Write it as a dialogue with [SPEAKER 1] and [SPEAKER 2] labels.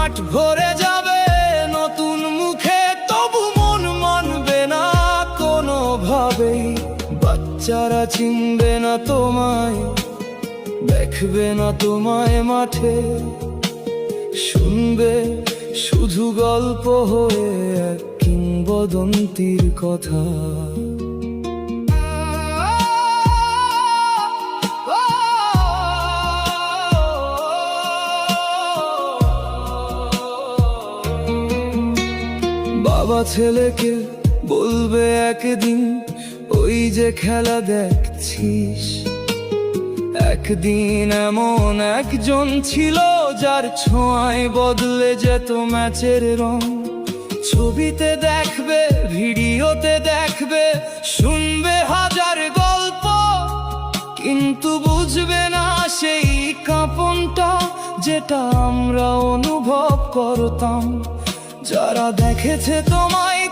[SPEAKER 1] মাঠ ভরে যাবে নতুন মুখে, তবু মন মানবে না কোনোভাবেই। বাচ্চারা চিনবে না তোমায়, দেখবে না তোমায় মাঠে, শুনবে শুধু গল্প হয়ে এক কিংবদন্তির কথা। বাবা ছেলেকে বলবে একদিন, ওই যে খেলা দেখছিস, একদিন এমন একজন ছিল যার ছোঁয়ায় বদলে যেত ম্যাচের রং। ছবিতে দেখবে, ভিডিওতে দেখবে, শুনবে হাজার গল্প, কিন্তু বুঝবে না সেই কাঁপনটা যেটা আমরা অনুভব করতাম। যারা দেখেছে তোমায়